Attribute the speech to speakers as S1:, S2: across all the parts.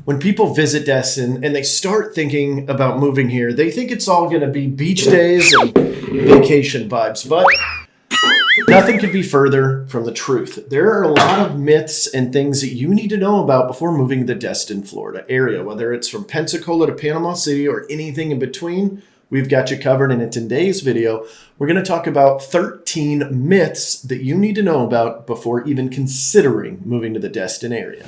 S1: When people visit Destin and they start thinking about moving here, they think it's all going to be beach days and vacation vibes, but nothing could be further from the truth. There are a lot of myths and things that you need to know about before moving to the Destin, Florida area, whether it's from Pensacola to Panama City or anything in between. We've got you covered, and in today's video, we're going to talk about 13 myths that you need to know about before even considering moving to the Destin area.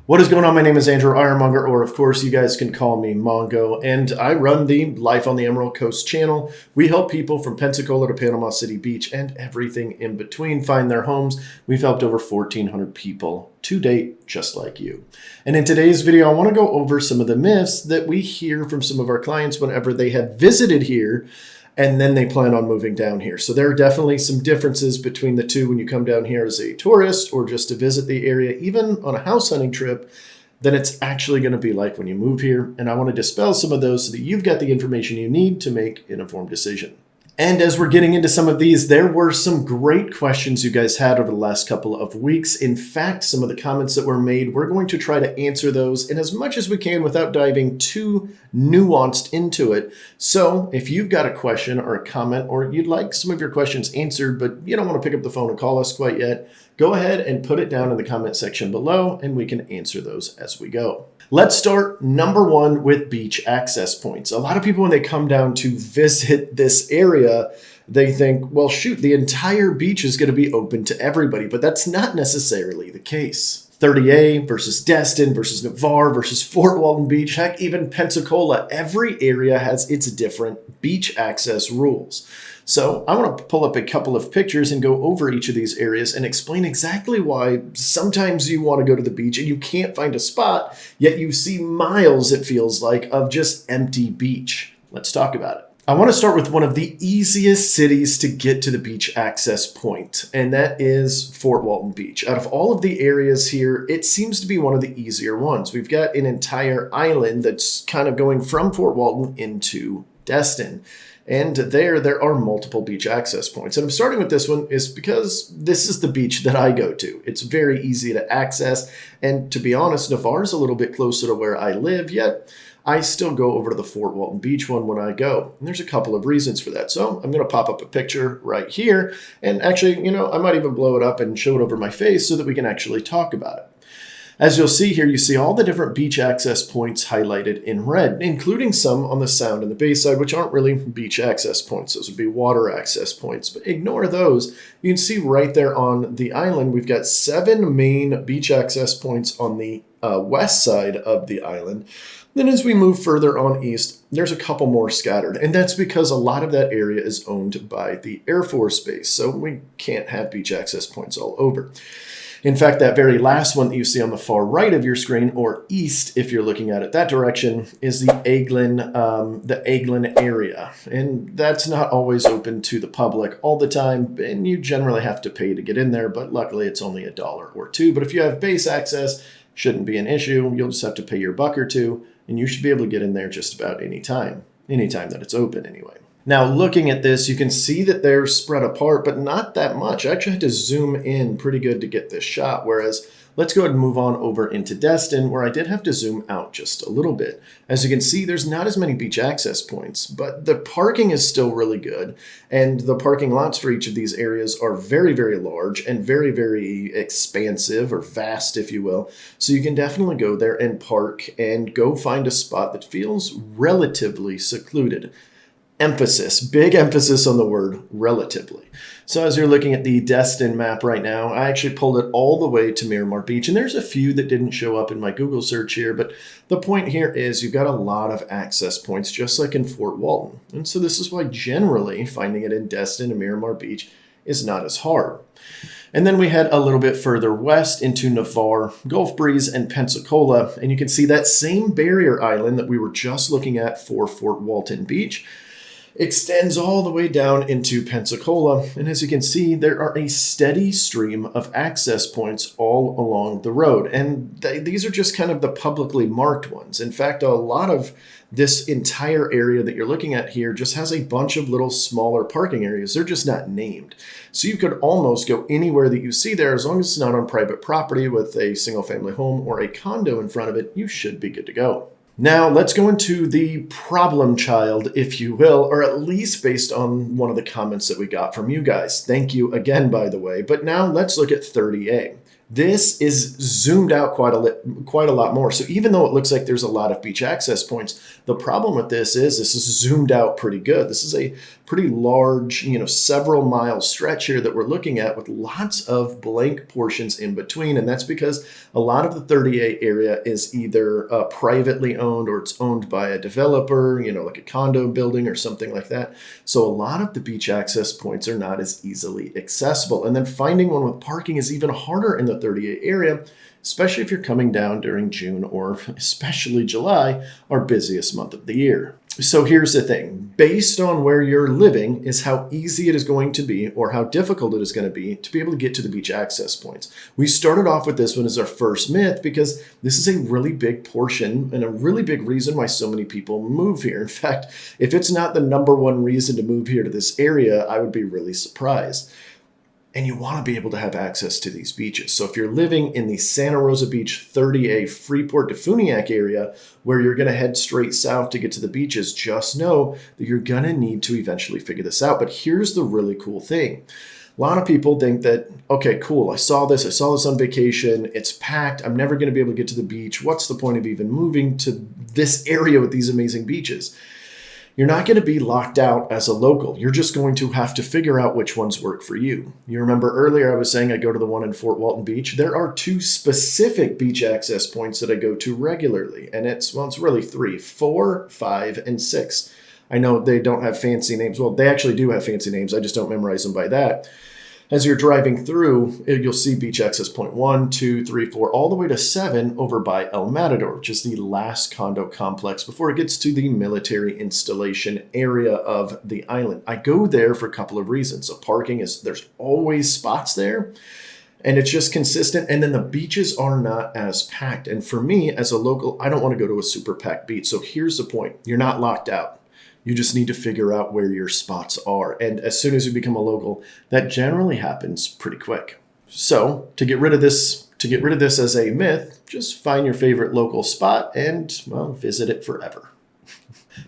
S1: What is going on? My name is Andrew Ironmonger, or of course you guys can call me Mongo, and I run the Life on the Emerald Coast channel. We help people from Pensacola to Panama City Beach and everything in between find their homes. We've helped over 1,400 people to date, just like you. And in today's video, I want to go over some of the myths that we hear from some of our clients whenever they have visited here and then they plan on moving down here. So there are definitely some differences between the two when you come down here as a tourist or just to visit the area, even on a house hunting trip, than it's actually going to be like when you move here. And I want to dispel some of those so that you've got the information you need to make an informed decision. And as we're getting into some of these, there were some great questions you guys had over the last couple of weeks. In fact, some of the comments that were made, we're going to try to answer those in as much as we can without diving too nuanced into it. So if you've got a question or a comment, or you'd like some of your questions answered, but you don't want to pick up the phone and call us quite yet, go ahead and put it down in the comment section below and we can answer those as we go. Let's start number one with beach access points. A lot of people, when they come down to visit this area, they think, well, shoot, the entire beach is going to be open to everybody, but that's not necessarily the case. 30A versus Destin versus Navarre versus Fort Walton Beach, heck, even Pensacola, every area has its different beach access rules. So I want to pull up a couple of pictures and go over each of these areas and explain exactly why sometimes you want to go to the beach and you can't find a spot, yet you see miles, it feels like, of just empty beach. Let's talk about it. I want to start with one of the easiest cities to get to the beach access point, and that is Fort Walton Beach. Out of all of the areas here, it seems to be one of the easier ones. We've got an entire island that's kind of going from Fort Walton into Destin. And there are multiple beach access points. And I'm starting with this one is because this is the beach that I go to. It's very easy to access. And to be honest, Navarre is a little bit closer to where I live, yet I still go over to the Fort Walton Beach one when I go. And there's a couple of reasons for that. So I'm going to pop up a picture right here. And actually, I might even blow it up and show it over my face so that we can actually talk about it. As you'll see here, you see all the different beach access points highlighted in red, including some on the Sound and the Bayside, which aren't really beach access points. Those would be water access points, but ignore those. You can see right there on the island, we've got 7 main beach access points on the west side of the island. Then as we move further on east, there's a couple more scattered, and that's because a lot of that area is owned by the Air Force Base, so we can't have beach access points all over. In fact, that very last one that you see on the far right of your screen, or east if you're looking at it that direction, is the Eglin area. And that's not always open to the public all the time, and you generally have to pay to get in there, but luckily it's only $1 or $2. But if you have base access, shouldn't be an issue. You'll just have to pay your $1 or $2, and you should be able to get in there just about any time that it's open anyway. Now, looking at this, you can see that they're spread apart, but not that much. I actually had to zoom in pretty good to get this shot, whereas let's go ahead and move on over into Destin, where I did have to zoom out just a little bit. As you can see, there's not as many beach access points, but the parking is still really good, and the parking lots for each of these areas are very, very large and very, very expansive, or vast, if you will. So you can definitely go there and park and go find a spot that feels relatively secluded. Big emphasis on the word relatively. So as you're looking at the Destin map right now, I actually pulled it all the way to Miramar Beach, and there's a few that didn't show up in my Google search here, but the point here is you've got a lot of access points, just like in Fort Walton. And so this is why generally finding it in Destin and Miramar Beach is not as hard. And then we head a little bit further west into Navarre, Gulf Breeze, and Pensacola, and you can see that same barrier island that we were just looking at for Fort Walton Beach. extends all the way down into Pensacola. And as you can see, there are a steady stream of access points all along the road. And these are just kind of the publicly marked ones. In fact, a lot of this entire area that you're looking at here just has a bunch of little smaller parking areas. They're just not named. So you could almost go anywhere that you see there, as long as it's not on private property with a single family home or a condo in front of it, you should be good to go. Now, let's go into the problem child, if you will, or at least based on one of the comments that we got from you guys. Thank you again, by the way. But now let's look at 30A. This is zoomed out quite a lot more. So even though it looks like there's a lot of beach access points, the problem with this is zoomed out pretty good. This is a pretty large, several mile stretch here that we're looking at with lots of blank portions in between. And that's because a lot of the 30A area is either privately owned or it's owned by a developer, like a condo building or something like that. So a lot of the beach access points are not as easily accessible. And then finding one with parking is even harder in the 30A area, especially if you're coming down during June or especially July, our busiest month of the year. So here's the thing. Based on where you're living is how easy it is going to be or how difficult it is going to be able to get to the beach access points. We started off with this one as our first myth because this is a really big portion and a really big reason why so many people move here. In fact, if it's not the number one reason to move here to this area, I would be really surprised. And you want to be able to have access to these beaches. So if you're living in the Santa Rosa Beach 30A Freeport to Funiac area, where you're going to head straight south to get to the beaches, just know that you're going to need to eventually figure this out. But here's the really cool thing. A lot of people think that, okay, cool, I saw this on vacation, it's packed, I'm never going to be able to get to the beach. What's the point of even moving to this area with these amazing beaches? You're not going to be locked out as a local. You're just going to have to figure out which ones work for you. You remember earlier I was saying I go to the one in Fort Walton Beach. There are 2 specific beach access points that I go to regularly. And it's really 3, 4, 5, and 6. I know they don't have fancy names. Well, they actually do have fancy names. I just don't memorize them by that. As you're driving through, you'll see beach access point 1, 2, 3, 4, all the way to 7 over by El Matador, which is the last condo complex before it gets to the military installation area of the island. I go there for a couple of reasons. So parking there's always spots there, and it's just consistent. And then the beaches are not as packed. And for me, as a local, I don't want to go to a super packed beach. So here's the point. You're not locked out. You just need to figure out where your spots are. And as soon as you become a local, that generally happens pretty quick. So to get rid of this as a myth, just find your favorite local spot and, visit it forever.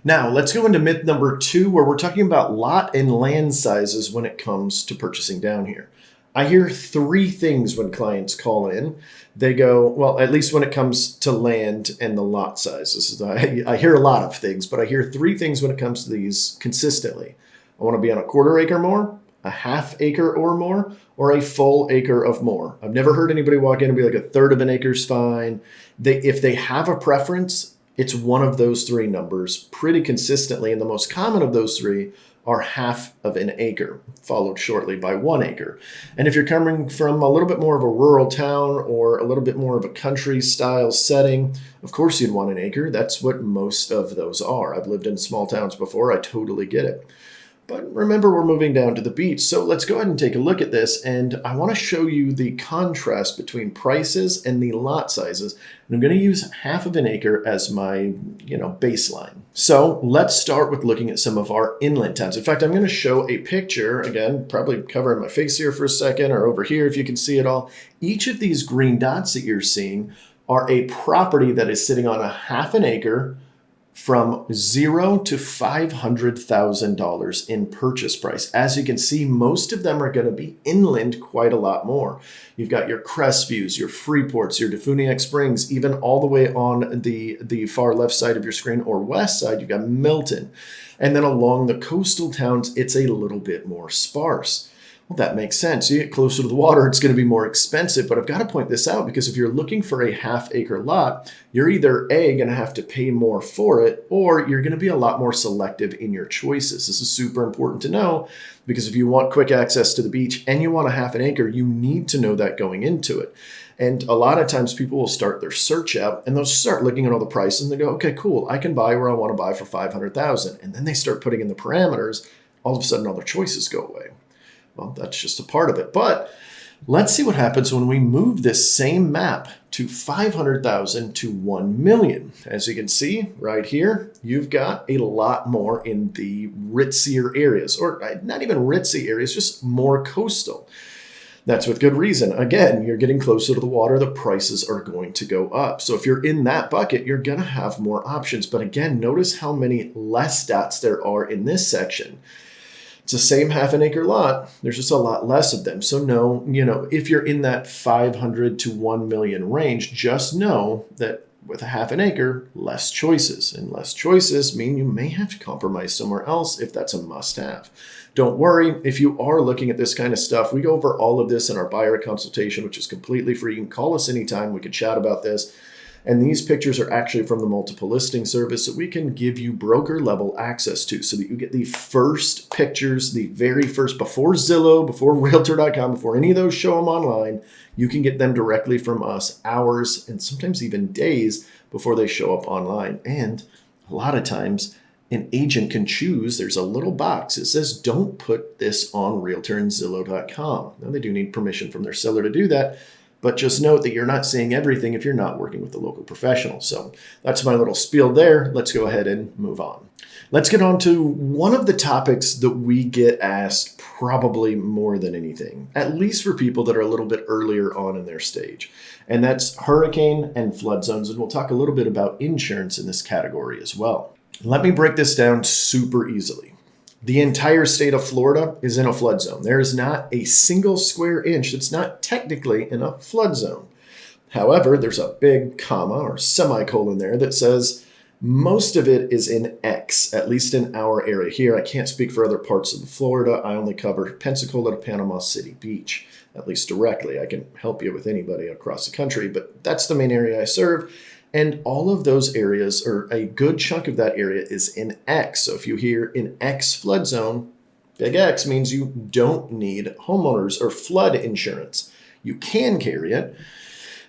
S1: Now, let's go into myth number 2, where we're talking about lot and land sizes when it comes to purchasing down here. I hear 3 things when clients call in. They go, well, at least when it comes to land and the lot sizes. I hear a lot of things, but I hear 3 things when it comes to these consistently. I want to be on a 1/4 acre more, a 1/2 acre or more, or a full acre of more. I've never heard anybody walk in and be like 1/3 of an acre is fine. If they have a preference, it's one of those 3 numbers pretty consistently. And the most common of those 3 are 1/2 of an acre, followed shortly by 1 acre. And if you're coming from a little bit more of a rural town or a little bit more of a country style setting, of course you'd want an acre. That's what most of those are. I've lived in small towns before. I totally get it. But remember, we're moving down to the beach. So let's go ahead and take a look at this. And I want to show you the contrast between prices and the lot sizes. And I'm going to use 1/2 of an acre as my, baseline. So let's start with looking at some of our inland towns. In fact, I'm going to show a picture, again, probably covering my face here for a second, or over here if you can see it all. Each of these green dots that you're seeing are a property that is sitting on a 1/2 an acre from $0 to $500,000 in purchase price. As you can see, most of them are going to be inland quite a lot more. You've got your Crestviews, your Freeports, your Defuniak Springs, even all the way on the far left side of your screen or west side, you've got Milton. And then along the coastal towns, it's a little bit more sparse. Well, that makes sense. You get closer to the water, it's going to be more expensive. But I've got to point this out because if you're looking for a 1/2 acre lot, you're either A, going to have to pay more for it, or you're going to be a lot more selective in your choices. This is super important to know because if you want quick access to the beach and you want a 1/2 an acre, you need to know that going into it. And a lot of times people will start their search out and they'll start looking at all the prices and they go, okay, cool, I can buy where I want to buy for 500,000. And then they start putting in the parameters. All of a sudden, all their choices go away. Well, that's just a part of it. But let's see what happens when we move this same map to 500,000 to 1 million. As you can see right here, you've got a lot more in the ritzier areas, or not even ritzy areas, just more coastal. That's with good reason. Again, you're getting closer to the water, the prices are going to go up. So if you're in that bucket, you're going to have more options. But again, notice how many less dots there are in this section. It's the same half an acre lot. There's just a lot less of them. So no, if you're in that 500 to 1 million range, just know that with a half an acre, less choices. And less choices mean you may have to compromise somewhere else if that's a must-have. Don't worry, if you are looking at this kind of stuff, we go over all of this in our buyer consultation, which is completely free. You can call us anytime. We can chat about this. And these pictures are actually from the multiple listing service that we can give you broker level access to so that you get the first pictures, the very first, before Zillow, before Realtor.com, before any of those show them online. You can get them directly from us hours and sometimes even days before they show up online. And a lot of times, an agent can choose, there's a little box that says, don't put this on Realtor and Zillow.com. Now, they do need permission from their seller to do that, but just note that you're not seeing everything if you're not working with the local professional. So that's my little spiel there. Let's go ahead and move on. Let's get on to one of the topics that we get asked probably more than anything, at least for people that are a little bit earlier on in their stage. And that's hurricane and flood zones. And we'll talk a little bit about insurance in this category as well. Let me break this down super easily. The entire state of Florida is in a flood zone. There is not a single square inch that's not technically in a flood zone. However, there's a big comma or semicolon there that says most of it is in X, at least in our area here. I can't speak for other parts of Florida. I only cover Pensacola to Panama City Beach, at least directly. I can help you with anybody across the country, but that's the main area I serve. And all of those areas, or a good chunk of that area, is in X. So if you hear in X flood zone, big X means you don't need homeowners or flood insurance. You can carry it.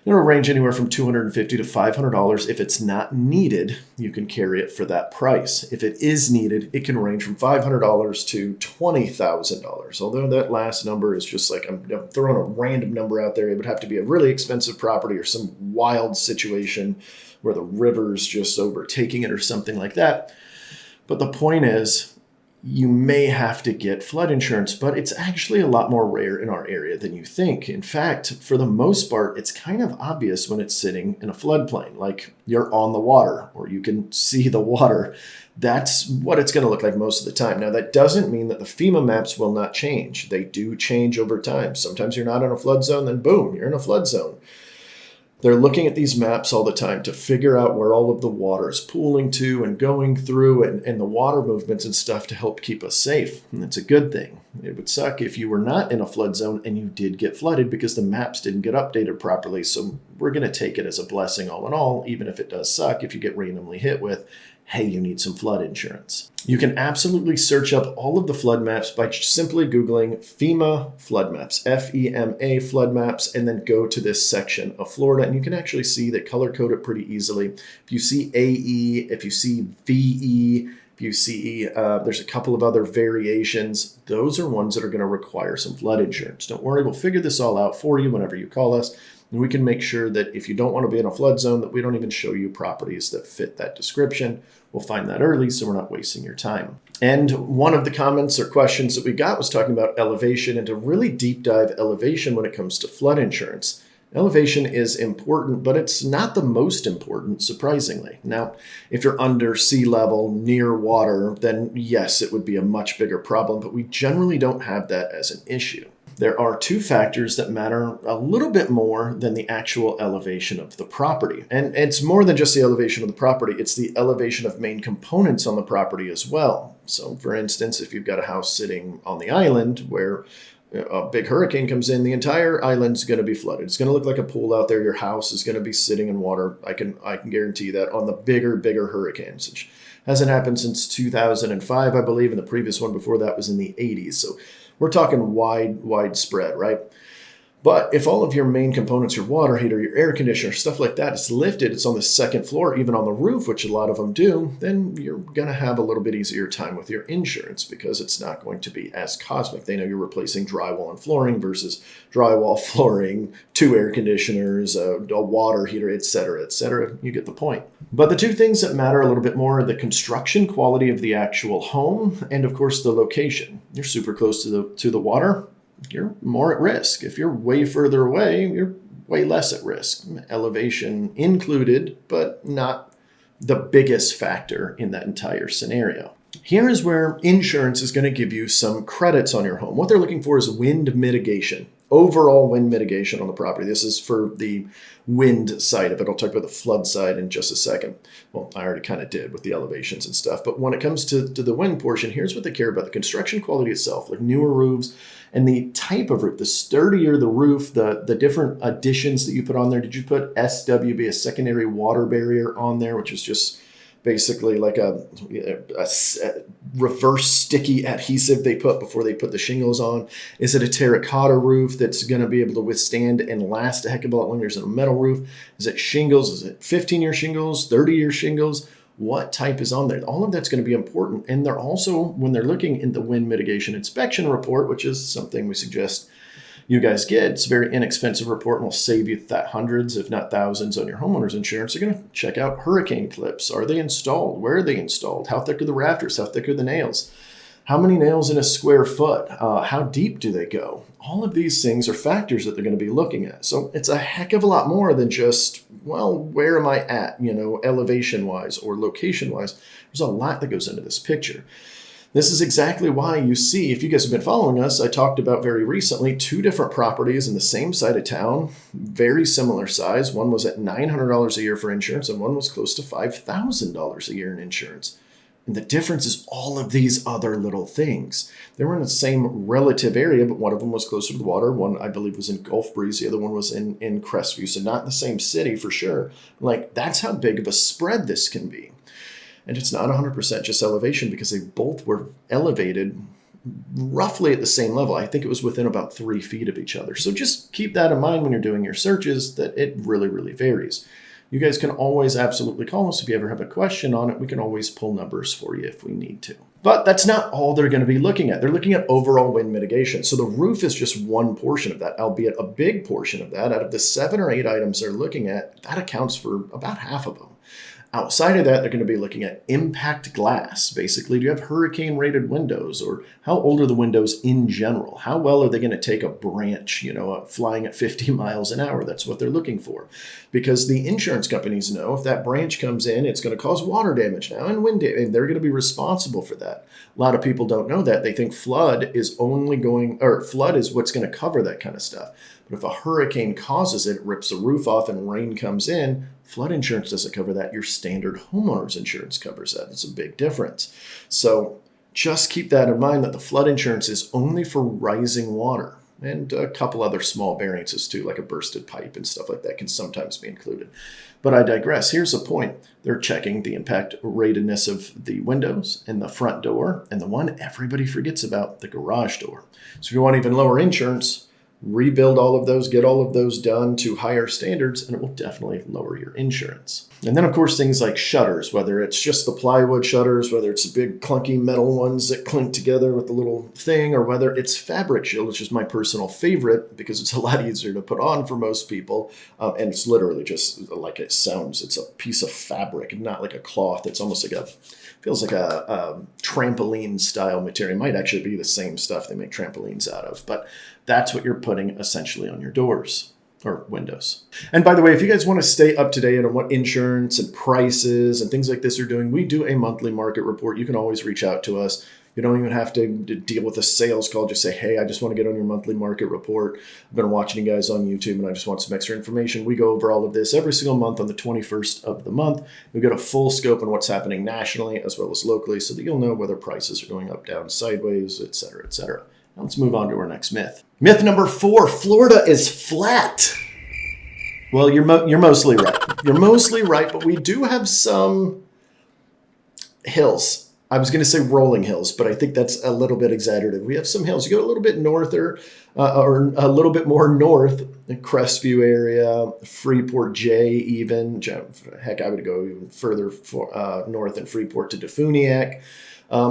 S1: It'll range anywhere from $250 to $500. If it's not needed, you can carry it for that price. If it is needed, it can range from $500 to $20,000. Although that last number is just like, I'm throwing a random number out there. It would have to be a really expensive property or some wild situation where the river's just overtaking it or something like that. But the point is, you may have to get flood insurance, but it's actually a lot more rare in our area than you think. In fact, for the most part, it's kind of obvious when it's sitting in a floodplain, like you're on the water or you can see the water. That's what it's going to look like most of the time. Now, that doesn't mean that the FEMA maps will not change. They do change over time. Sometimes you're not in a flood zone, then boom, you're in a flood zone. They're looking at these maps all the time to figure out where all of the water is pooling to and going through and the water movements and stuff to help keep us safe. And that's a good thing. It would suck if you were not in a flood zone and you did get flooded because the maps didn't get updated properly. So we're going to take it as a blessing all in all, even if it does suck if you get randomly hit with, hey, you need some flood insurance. You can absolutely search up all of the flood maps by simply Googling FEMA flood maps, FEMA flood maps, and then go to this section of Florida. And you can actually see that color code it pretty easily. If you see AE, if you see VE, if you see there's a couple of other variations, those are ones that are going to require some flood insurance. Don't worry, we'll figure this all out for you whenever you call us. And we can make sure that if you don't want to be in a flood zone, that we don't even show you properties that fit that description. We'll find that early so we're not wasting your time. And one of the comments or questions that we got was talking about elevation and to really deep dive elevation when it comes to flood insurance. Elevation is important, but it's not the most important, surprisingly. Now, if you're under sea level, near water, then yes, it would be a much bigger problem, but we generally don't have that as an issue. There are two factors that matter a little bit more than the actual elevation of the property. And it's more than just the elevation of the property, it's the elevation of main components on the property as well. So for instance, if you've got a house sitting on the island where a big hurricane comes in, the entire island's going to be flooded. It's going to look like a pool out there. Your house is going to be sitting in water. I can guarantee that on the bigger hurricanes, which hasn't happened since 2005, I believe, and the previous one before that was in the 80s. So we're talking widespread, right? But if all of your main components, your water heater, your air conditioner, stuff like that is lifted, it's on the second floor, even on the roof, which a lot of them do, then you're going to have a little bit easier time with your insurance because it's not going to be as cosmic. They know you're replacing drywall and flooring versus drywall, flooring, 2 air conditioners, a water heater, et cetera, et cetera. You get the point. But the two things that matter a little bit more are the construction quality of the actual home and, of course, the location. You're super close to the water, you're more at risk. If you're way further away, you're way less at risk. Elevation included, but not the biggest factor in that entire scenario. Here is where insurance is going to give you some credits on your home. What they're looking for is wind mitigation, overall wind mitigation on the property. This is for the wind side of it. I'll talk about the flood side in just a second. Well, I already kind of did with the elevations and stuff. But when it comes to the wind portion, here's what they care about. The construction quality itself, like newer roofs, and the type of roof, the sturdier the roof, the different additions that you put on there. Did you put SWB, a secondary water barrier, on there, which is just basically like a reverse sticky adhesive they put before they put the shingles on? Is it a terracotta roof that's going to be able to withstand and last a heck of a lot longer than a metal roof? Is it shingles? Is it 15-year shingles, 30-year shingles? What type is on there? All of that's going to be important. And they're also, when they're looking in the wind mitigation inspection report, which is something we suggest you guys get, it's a very inexpensive report and will save you hundreds, if not thousands, on your homeowner's insurance. You're going to check out hurricane clips. Are they installed? Where are they installed? How thick are the rafters? How thick are the nails? How many nails in a square foot? How deep do they go? All of these things are factors that they're going to be looking at. So it's a heck of a lot more than just, well, where am I at, elevation-wise or location-wise. There's a lot that goes into this picture. This is exactly why you see, if you guys have been following us, I talked about very recently 2 different properties in the same side of town, very similar size. One was at $900 a year for insurance, and one was close to $5,000 a year in insurance. And the difference is all of these other little things. They were in the same relative area, but one of them was closer to the water. One, I believe, was in Gulf Breeze. The other one was in Crestview, so not in the same city for sure. Like, that's how big of a spread this can be. And it's not 100% just elevation because they both were elevated roughly at the same level. I think it was within about 3 feet of each other. So just keep that in mind when you're doing your searches, that it really, really varies. You guys can always absolutely call us if you ever have a question on it. We can always pull numbers for you if we need to. But that's not all they're going to be looking at. They're looking at overall wind mitigation. So the roof is just one portion of that, albeit a big portion of that. Out of the 7 or 8 items they're looking at, that accounts for about half of them. Outside of that, they're going to be looking at impact glass. Basically, do you have hurricane-rated windows, or how old are the windows in general? How well are they going to take a branch, flying at 50 miles an hour? That's what they're looking for. Because the insurance companies know if that branch comes in, it's going to cause water damage now and wind damage, and they're going to be responsible for that. A lot of people don't know that. They think flood is what's going to cover that kind of stuff. But if a hurricane causes it, rips the roof off, and rain comes in, flood insurance doesn't cover that. Your standard homeowner's insurance covers that. It's a big difference. So just keep that in mind, that the flood insurance is only for rising water. And a couple other small variances too, like a bursted pipe and stuff like that can sometimes be included. But I digress. Here's the point. They're checking the impact ratedness of the windows and the front door, and the one everybody forgets about, the garage door. So if you want even lower insurance, rebuild all of those, get all of those done to higher standards, and it will definitely lower your insurance. And then, of course, things like shutters, whether it's just the plywood shutters, whether it's the big clunky metal ones that clink together with the little thing, or whether it's fabric shield, which is my personal favorite because it's a lot easier to put on for most people. And it's literally just like it sounds. It's a piece of fabric, not like a cloth. It's almost like feels like a trampoline style material. It might actually be the same stuff they make trampolines out of, but that's what you're putting essentially on your doors or windows. And by the way, if you guys want to stay up to date on what insurance and prices and things like this are doing, we do a monthly market report. You can always reach out to us. You don't even have to deal with a sales call. Just say, hey, I just want to get on your monthly market report. I've been watching you guys on YouTube and I just want some extra information. We go over all of this every single month on the 21st of the month. We get a full scope on what's happening nationally as well as locally so that you'll know whether prices are going up, down, sideways, et cetera, et cetera. Now let's move on to our next myth. Myth number 4, Florida is flat. Well, you're mostly right. You're mostly right, but we do have some hills I was going to say rolling hills, but I think that's a little bit exaggerated. We have some hills. You go a little bit north or a little bit more north, the Crestview area, Freeport J even. Heck, I would go even further north than Freeport to Defuniak.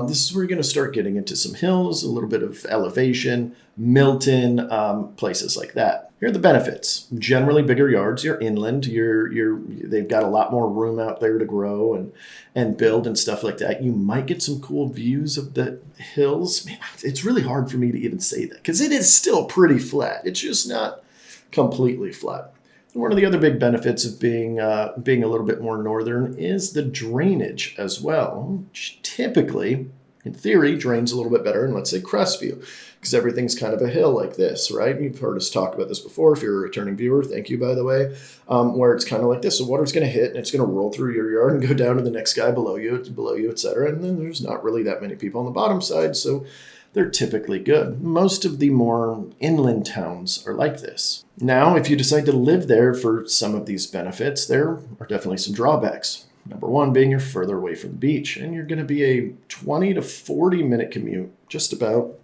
S1: This is where you're going to start getting into some hills, a little bit of elevation, Milton, places like that. Here are the benefits. Generally bigger yards. You're inland. They've got a lot more room out there to grow and build and stuff like that. You might get some cool views of the hills. Man, it's really hard for me to even say that because it is still pretty flat. It's just not completely flat. One of the other big benefits of being a little bit more northern is the drainage as well, which typically, in theory, drains a little bit better in, let's say, Crestview, because everything's kind of a hill like this, right? You've heard us talk about this before. If you're a returning viewer, thank you, by the way, where it's kind of like this. So water's going to hit, and it's going to roll through your yard and go down to the next guy below you, et cetera. And then there's not really that many people on the bottom side, so they're typically good. Most of the more inland towns are like this. Now, if you decide to live there for some of these benefits, there are definitely some drawbacks. Number one being you're further away from the beach, and you're going to be a 20 to 40 minute commute just about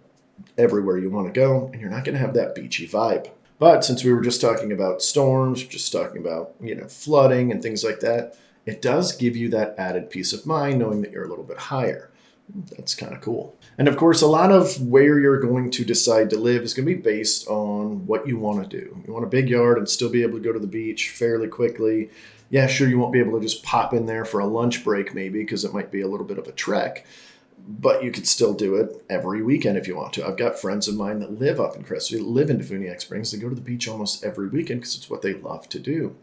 S1: everywhere you want to go, and you're not going to have that beachy vibe. But since we were just talking about storms, just talking about, flooding and things like that, it does give you that added peace of mind knowing that you're a little bit higher. That's kind of cool. And of course, a lot of where you're going to decide to live is going to be based on what you want to do. You want a big yard and still be able to go to the beach fairly quickly. Yeah, sure, you won't be able to just pop in there for a lunch break maybe because it might be a little bit of a trek, but you could still do it every weekend if you want to. I've got friends of mine that live up in Crestview, live in Defuniak Springs. They go to the beach almost every weekend because it's what they love to do.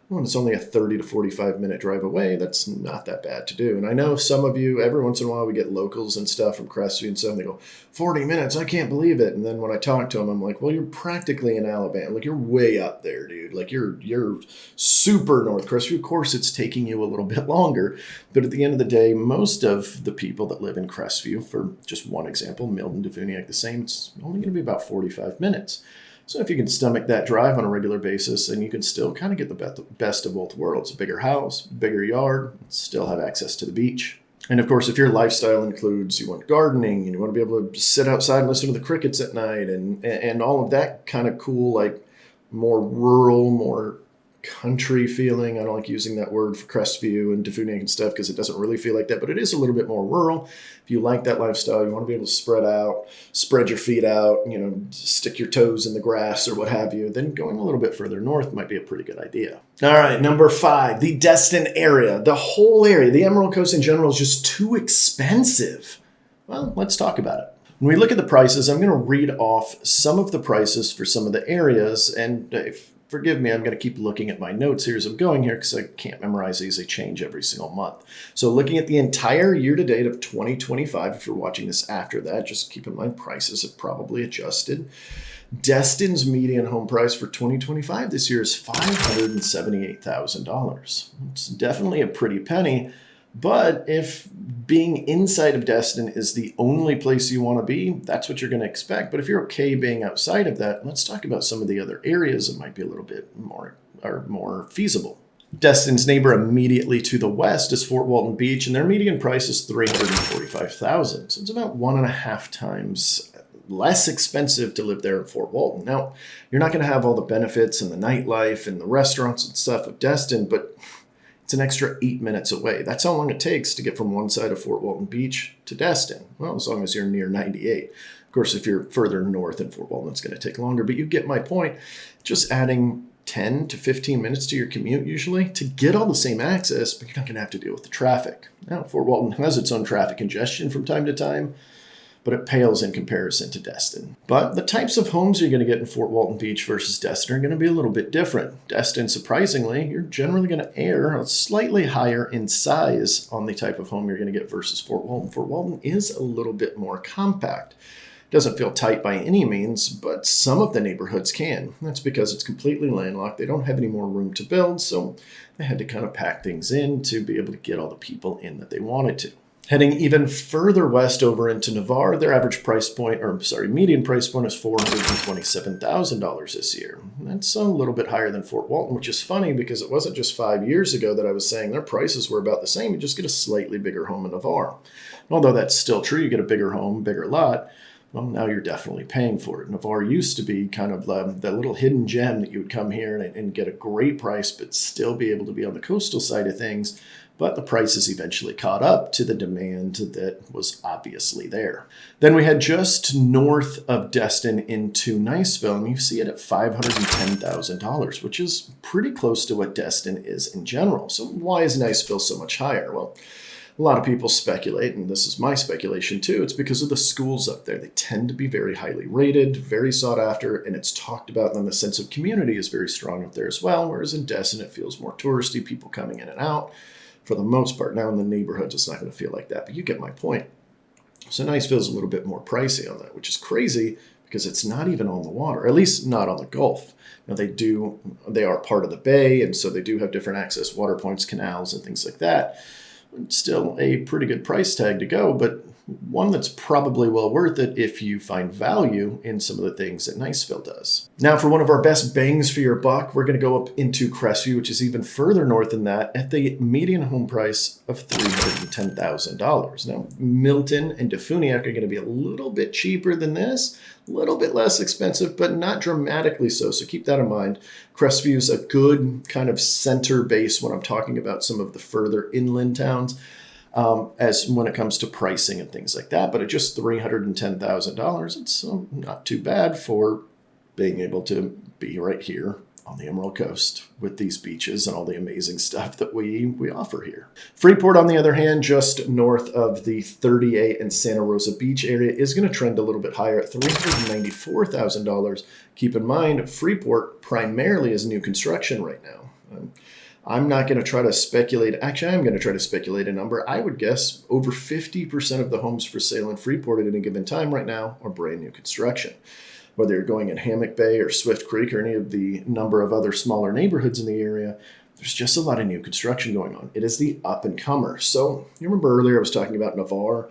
S1: When it's only a 30 to 45 minute drive away, that's not that bad to do. And I know some of you, every once in a while, we get locals and stuff from Crestview and stuff, and they go, 40 minutes, I can't believe it. And then when I talk to them, I'm like, well, you're practically in Alabama. Like, you're way up there, dude. Like, you're super North Crestview. Of course, it's taking you a little bit longer. But at the end of the day, most of the people that live in Crestview, for just one example, Milton, Defuniak, the same, it's only going to be about 45 minutes. So if you can stomach that drive on a regular basis, then you can still kind of get the best of both worlds. A bigger house, bigger yard, still have access to the beach. And of course, if your lifestyle includes you want gardening and you want to be able to sit outside and listen to the crickets at night and all of that kind of cool, like more rural, more country feeling. I don't like using that word for Crestview and Defuniak and stuff because it doesn't really feel like that, but it is a little bit more rural. If you like that lifestyle, you want to be able to spread your feet out, stick your toes in the grass or what have you, then going a little bit further north might be a pretty good idea. All right, number 5, the Destin area. The whole area, the Emerald Coast in general, is just too expensive. Well, let's talk about it. When we look at the prices, I'm going to read off some of the prices for some of the areas, and forgive me, I'm going to keep looking at my notes here as I'm going here because I can't memorize these. They change every single month. So looking at the entire year-to-date of 2025, if you're watching this after that, just keep in mind prices have probably adjusted. Destin's median home price for 2025 this year is $578,000. It's definitely a pretty penny. But if being inside of Destin is the only place you want to be, that's what you're going to expect. But if you're okay being outside of that, let's talk about some of the other areas that might be a little bit more feasible. Destin's neighbor immediately to the west is Fort Walton Beach, and their median price is $345,000. So it's about 1.5 times less expensive to live there in Fort Walton. Now, you're not going to have all the benefits and the nightlife and the restaurants and stuff of Destin, but it's an extra 8 minutes away. That's how long it takes to get from one side of Fort Walton Beach to Destin. Well, as long as you're near 98. Of course, if you're further north in Fort Walton, it's going to take longer. But you get my point. Just adding 10 to 15 minutes to your commute usually to get all the same access, but you're not going to have to deal with the traffic. Now, Fort Walton has its own traffic congestion from time to time, but it pales in comparison to Destin. But the types of homes you're going to get in Fort Walton Beach versus Destin are going to be a little bit different. Destin, surprisingly, you're generally going to err slightly higher in size on the type of home you're going to get versus Fort Walton. Fort Walton is a little bit more compact. It doesn't feel tight by any means, but some of the neighborhoods can. That's because it's completely landlocked. They don't have any more room to build, so they had to kind of pack things in to be able to get all the people in that they wanted to. Heading even further west over into Navarre, their median price point is $427,000 this year. That's a little bit higher than Fort Walton, which is funny because it wasn't just 5 years ago that I was saying their prices were about the same. You just get a slightly bigger home in Navarre. Although that's still true, you get a bigger home, bigger lot. Well, now you're definitely paying for it. Navarre used to be kind of that little hidden gem that you would come here and get a great price, but still be able to be on the coastal side of things. But the prices eventually caught up to the demand that was obviously there. Then we head just north of Destin into Niceville, and you see it at $510,000, which is pretty close to what Destin is in general. So why is Niceville so much higher? Well, a lot of people speculate, and this is my speculation too, it's because of the schools up there. They tend to be very highly rated, very sought after, and it's talked about, and then the sense of community is very strong up there as well, whereas in Destin it feels more touristy, people coming in and out for the most part. Now in the neighborhoods it's not going to feel like that, but you get my point. So Niceville's a little bit more pricey on that, which is crazy because it's not even on the water, at least not on the Gulf. Now they are part of the bay, and so they do have different access water points, canals, and things like that. Still a pretty good price tag to go, but one that's probably well worth it if you find value in some of the things that Niceville does. Now, for one of our best bangs for your buck, we're going to go up into Crestview, which is even further north than that, at the median home price of $310,000. Now, Milton and Defuniak are going to be a little bit cheaper than this, a little bit less expensive, but not dramatically so. So keep that in mind. Crestview is a good kind of center base when I'm talking about some of the further inland towns, as when it comes to pricing and things like that. But at just $310,000, it's not too bad for being able to be right here on the Emerald Coast with these beaches and all the amazing stuff that we offer here. Freeport, on the other hand, just north of the 38 and Santa Rosa Beach area, is going to trend a little bit higher at $394,000. Keep in mind, Freeport primarily is new construction right now. I'm not going to try to speculate. Actually, I'm going to try to speculate a number. I would guess over 50% of the homes for sale in Freeport at any given time right now are brand new construction. Whether you're going in Hammock Bay or Swift Creek or any of the number of other smaller neighborhoods in the area, there's just a lot of new construction going on. It is the up-and-comer. So you remember earlier I was talking about Navarre,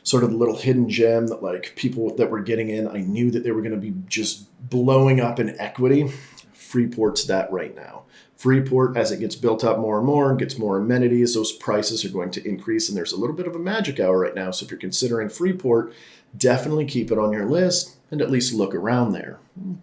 S1: sort of the little hidden gem that like people that were getting in, I knew that they were going to be just blowing up in equity. Freeport's that right now. Freeport, as it gets built up more and more and gets more amenities, those prices are going to increase, and there's a little bit of a magic hour right now. So if you're considering Freeport, definitely keep it on your list and at least look around there.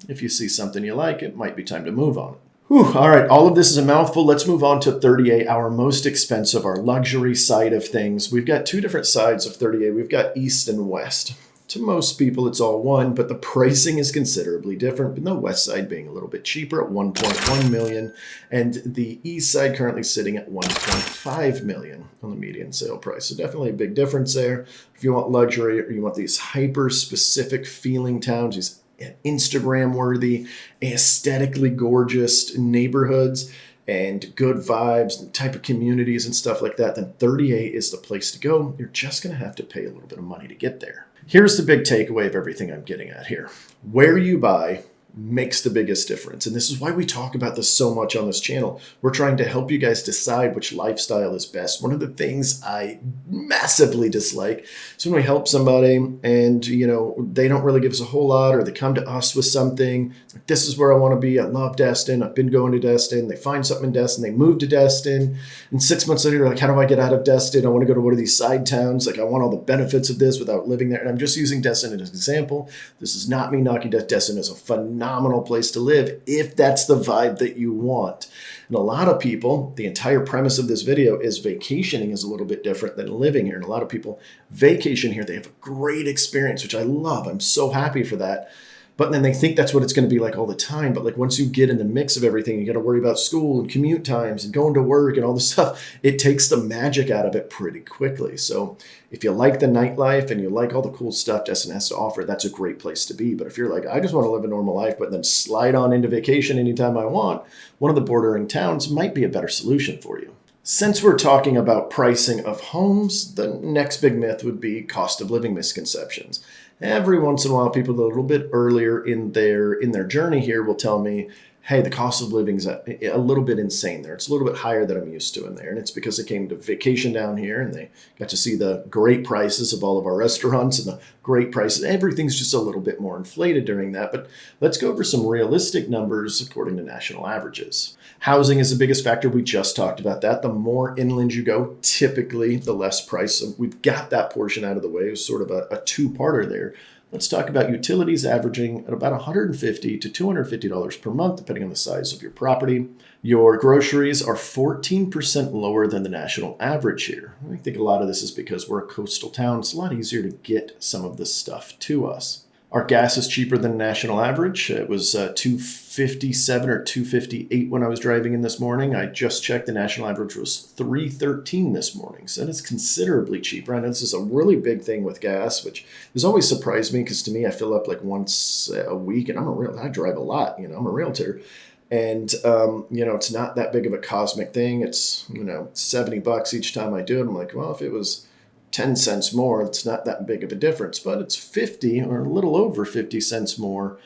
S1: If you see something you like, it might be time to move on it. Whew, all right, all of this is a mouthful. Let's move on to 38, our most expensive, our luxury side of things. We've got two different sides of 38. We've got east and west. To most people, it's all one, but the pricing is considerably different, with the west side being a little bit cheaper at $1.1 million, and the east side currently sitting at $1.5 million on the median sale price. So definitely a big difference there. If you want luxury or you want these hyper-specific feeling towns, these Instagram-worthy, aesthetically gorgeous neighborhoods, and good vibes and type of communities and stuff like that, then 38 is the place to go. You're just going to have to pay a little bit of money to get there. Here's the big takeaway of everything I'm getting at here. Where you buy makes the biggest difference. And this is why we talk about this so much on this channel. We're trying to help you guys decide which lifestyle is best. One of the things I massively dislike is when we help somebody and, they don't really give us a whole lot, or they come to us with something. This is where I want to be. I love Destin. I've been going to Destin. They find something in Destin. They move to Destin. And 6 months later, like, how do I get out of Destin? I want to go to one of these side towns. Like, I want all the benefits of this without living there. And I'm just using Destin as an example. This is not me knocking Destin as a phenomenal place to live if that's the vibe that you want. And a lot of people, the entire premise of this video is vacationing is a little bit different than living here. And a lot of people vacation here. They have a great experience, which I love. I'm so happy for that. But then they think that's what it's going to be like all the time. But like once you get in the mix of everything, you got to worry about school and commute times and going to work and all this stuff. It takes the magic out of it pretty quickly. So if you like the nightlife and you like all the cool stuff Destin has to offer, that's a great place to be. But if you're like, I just want to live a normal life, but then slide on into vacation anytime I want, one of the bordering towns might be a better solution for you. Since we're talking about pricing of homes, the next big myth would be cost of living misconceptions. Every once in a while, people a little bit earlier in their journey here will tell me, hey, the cost of living is a little bit insane there. It's a little bit higher than I'm used to in there. And it's because they came to vacation down here and they got to see the great prices of all of our restaurants and the great prices. Everything's just a little bit more inflated during that. But let's go over some realistic numbers according to national averages. Housing is the biggest factor. We just talked about that. The more inland you go, typically the less price. So we've got that portion out of the way. It was sort of a two-parter there. Let's talk about utilities averaging at about $150 to $250 per month, depending on the size of your property. Your groceries are 14% lower than the national average here. I think a lot of this is because we're a coastal town. It's a lot easier to get some of this stuff to us. Our gas is cheaper than the national average. It was $2.57 or $2.58 when I was driving in this morning. I just checked. The national average was $3.13 this morning. So that is considerably cheaper. I know this is a really big thing with gas, which has always surprised me because to me, I fill up like once a week and I drive a lot. I'm a realtor. And, it's not that big of a cosmic thing. It's, $70 each time I do it. I'm like, well, if it was 10 cents more, it's not that big of a difference, but it's 50 or a little over 50 cents more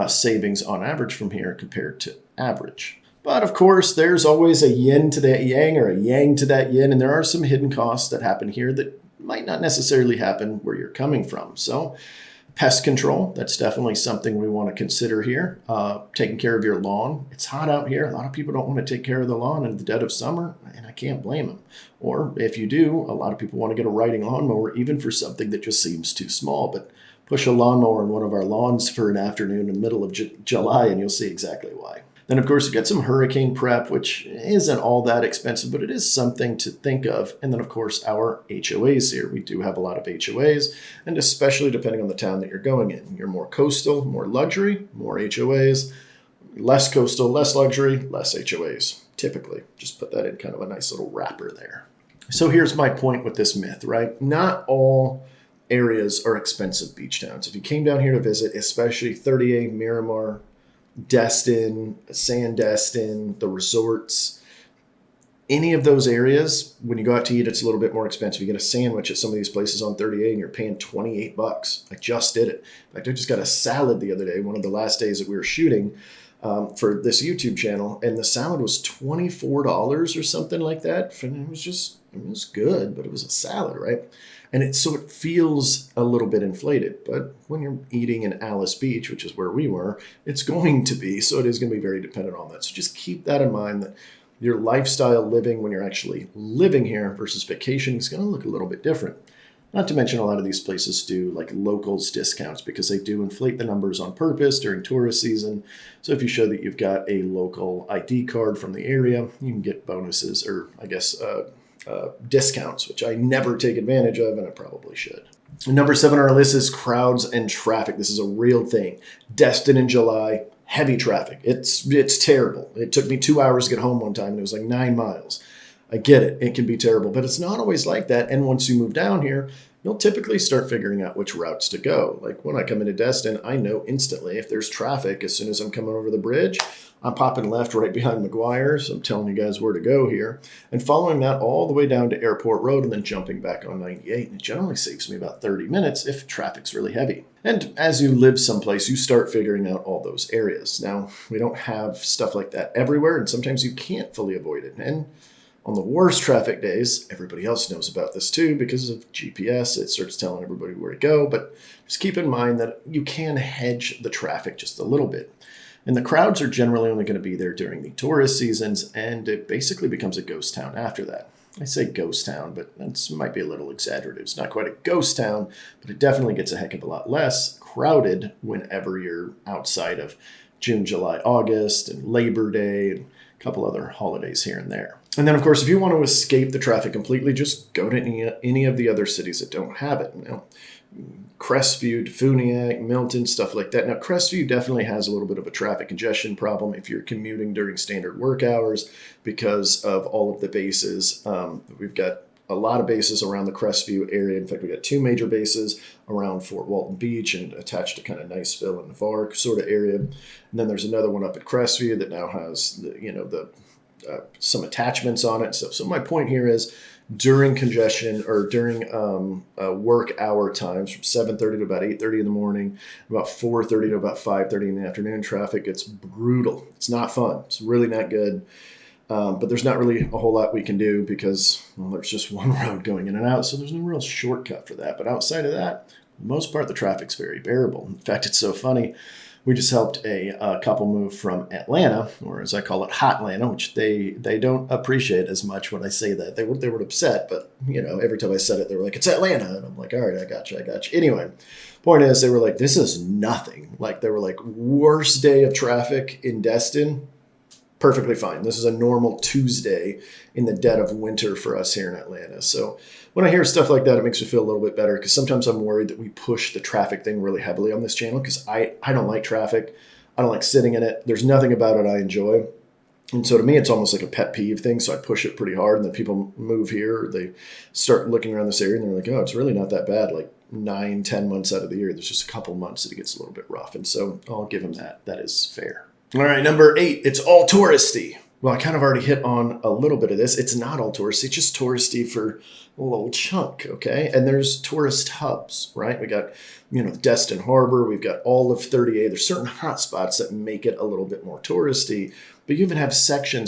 S1: savings on average from here compared to average. But of course, there's always a yin to that yang or a yang to that yin, and there are some hidden costs that happen here that might not necessarily happen where you're coming from. So pest control, that's definitely something we want to consider here. Taking care of your lawn. It's hot out here. A lot of people don't want to take care of the lawn in the dead of summer, and I can't blame them. Or if you do, a lot of people want to get a riding lawnmower, even for something that just seems too small. But push a lawnmower in one of our lawns for an afternoon in the middle of July, and you'll see exactly why. Then, of course, you've got some hurricane prep, which isn't all that expensive, but it is something to think of. And then, of course, our HOAs here. We do have a lot of HOAs, and especially depending on the town that you're going in. You're more coastal, more luxury, more HOAs. Less coastal, less luxury, less HOAs, typically. Just put that in kind of a nice little wrapper there. So here's my point with this myth, right? Not all areas are expensive beach towns. If you came down here to visit, especially 30A, Miramar, Destin, Sandestin, the resorts, any of those areas, when you go out to eat, it's a little bit more expensive. You get a sandwich at some of these places on 30A and you're paying $28. I just did it. In fact, I just got a salad the other day, one of the last days that we were shooting for this YouTube channel, and the salad was $24 or something like that. And it was good, but it was a salad, right? And it feels a little bit inflated, but when you're eating in Alice Beach, which is where we were, it's going to be, so it is going to be very dependent on that. So just keep that in mind, that your lifestyle living when you're actually living here versus vacation is going to look a little bit different. Not to mention a lot of these places do like locals discounts because they do inflate the numbers on purpose during tourist season. So if you show that you've got a local ID card from the area, you can get bonuses or discounts, which I never take advantage of, and I probably should. Number 7 on our list is crowds and traffic. This is a real thing. Destin in July, heavy traffic. It's terrible. It took me 2 hours to get home one time, and it was like 9 miles. I get it. It can be terrible, but it's not always like that. And once you move down here, you'll typically start figuring out which routes to go. Like when I come into Destin, I know instantly if there's traffic, as soon as I'm coming over the bridge, I'm popping left right behind McGuire's. I'm telling you guys where to go here. And following that all the way down to Airport Road and then jumping back on 98. And it generally saves me about 30 minutes if traffic's really heavy. And as you live someplace, you start figuring out all those areas. Now, we don't have stuff like that everywhere, and sometimes you can't fully avoid it. And on the worst traffic days, everybody else knows about this too because of GPS. It starts telling everybody where to go. But just keep in mind that you can hedge the traffic just a little bit. And the crowds are generally only going to be there during the tourist seasons, and it basically becomes a ghost town after that. I say ghost town, but that might be a little exaggerative. It's not quite a ghost town, but it definitely gets a heck of a lot less crowded whenever you're outside of June, July, August, and Labor Day, and a couple other holidays here and there. And then, of course, if you want to escape the traffic completely, just go to any of the other cities that don't have it. Crestview, Defuniak, Milton, stuff like that. Now, Crestview definitely has a little bit of a traffic congestion problem if you're commuting during standard work hours because of all of the bases. We've got a lot of bases around the Crestview area. In fact, we got 2 major bases around Fort Walton Beach and attached to kind of Niceville and Navarre sort of area. And then there's another one up at Crestview that now has some attachments on it. So my point here is during congestion or during work hour times from 7:30 to about 8:30 in the morning, about 4:30 to about 5:30 in the afternoon. Traffic gets brutal. It's not fun. It's really not good. But there's not really a whole lot we can do because, well, there's just one road going in and out, so there's no real shortcut for that. But outside of that, for the most part, the traffic's very bearable. In fact, it's so funny. We just helped a couple move from Atlanta, or as I call it, Hot Atlanta, which they don't appreciate as much when I say that. They were upset, but every time I said it, they were like, "It's Atlanta," and I'm like, "All right, I got you." Anyway, point is, they were like, "This is nothing." Like they were like, "Worst day of traffic in Destin." Perfectly fine. This is a normal Tuesday in the dead of winter for us here in Atlanta. So when I hear stuff like that, it makes me feel a little bit better because sometimes I'm worried that we push the traffic thing really heavily on this channel because I don't like traffic. I don't like sitting in it. There's nothing about it I enjoy. And so to me, it's almost like a pet peeve thing. So I push it pretty hard and then people move here. Or they start looking around this area and they're like, oh, it's really not that bad. Like 9-10 months out of the year, there's just a couple months that it gets a little bit rough. And so I'll give them that. That is fair. All right, number 8, it's all touristy. Well, I kind of already hit on a little bit of this. It's not all touristy. It's just touristy for a little chunk, okay? And there's tourist hubs, right? We got, the Destin Harbor. We've got all of 30A. There's certain hot spots that make it a little bit more touristy. But you even have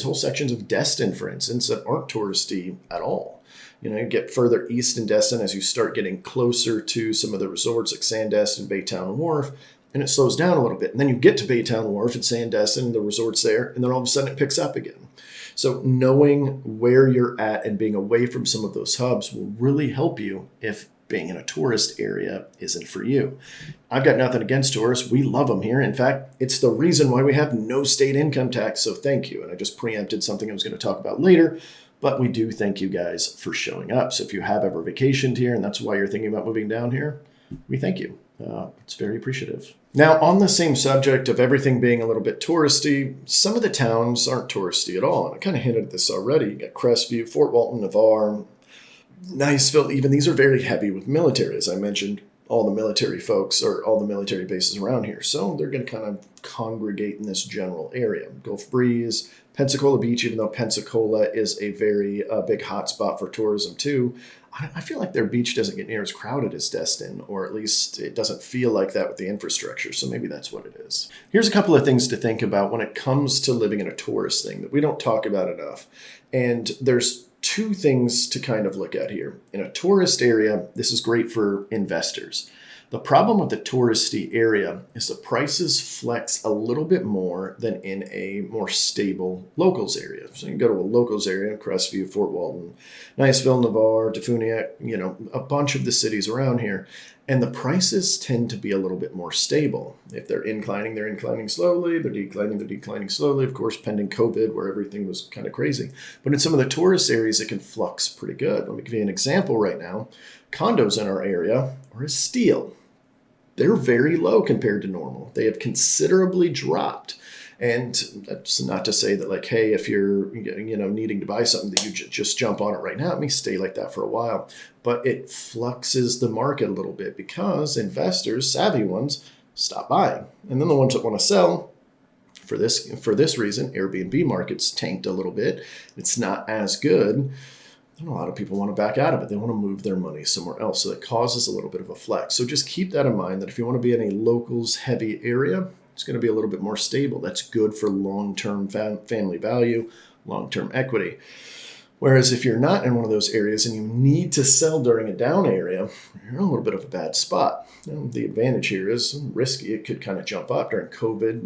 S1: whole sections of Destin, for instance, that aren't touristy at all. You get further east in Destin as you start getting closer to some of the resorts like Sandestin, Baytown Wharf, and it slows down a little bit. And then you get to Baytown Wharf and Sandestin, the resort's there, and then all of a sudden it picks up again. So knowing where you're at and being away from some of those hubs will really help you if being in a tourist area isn't for you. I've got nothing against tourists. We love them here. In fact, it's the reason why we have no state income tax, so thank you. And I just preempted something I was going to talk about later, but we do thank you guys for showing up. So if you have ever vacationed here and that's why you're thinking about moving down here, we thank you. It's very appreciative. Now, on the same subject of everything being a little bit touristy, some of the towns aren't touristy at all. And I kind of hinted at this already. You got Crestview, Fort Walton, Navarre, Niceville. Even these are very heavy with military. As I mentioned, all the military folks or all the military bases around here. So they're going to kind of congregate in this general area. Gulf Breeze, Pensacola Beach, even though Pensacola is a very big hotspot for tourism too, I feel like their beach doesn't get near as crowded as Destin, or at least it doesn't feel like that with the infrastructure. So maybe that's what it is. Here's a couple of things to think about when it comes to living in a tourist thing that we don't talk about enough. And there's 2 things to kind of look at here. In a tourist area, this is great for investors. The problem with the touristy area is the prices flex a little bit more than in a more stable locals area. So you can go to a locals area, Crestview, Fort Walton, Niceville, Navarre, Defuniak, a bunch of the cities around here, and the prices tend to be a little bit more stable. If they're inclining slowly. They're declining slowly. Of course, pending COVID, where everything was kind of crazy. But in some of the tourist areas, it can flux pretty good. Let me give you an example right now. Condos in our area are a steal. They're very low compared to normal. They have considerably dropped. And that's not to say that like, hey, if you're, needing to buy something that you just jump on it right now, it may stay like that for a while. But it fluxes the market a little bit because investors, savvy ones, stop buying. And then the ones that want to sell, for this reason, Airbnb market's tanked a little bit. It's not as good. And a lot of people want to back out of it. They want to move their money somewhere else. So that causes a little bit of a flex. So just keep that in mind that if you want to be in a locals heavy area, it's going to be a little bit more stable. That's good for long-term family value, long-term equity. Whereas if you're not in one of those areas and you need to sell during a down area, you're in a little bit of a bad spot. The advantage here is risky. It could kind of jump up during COVID.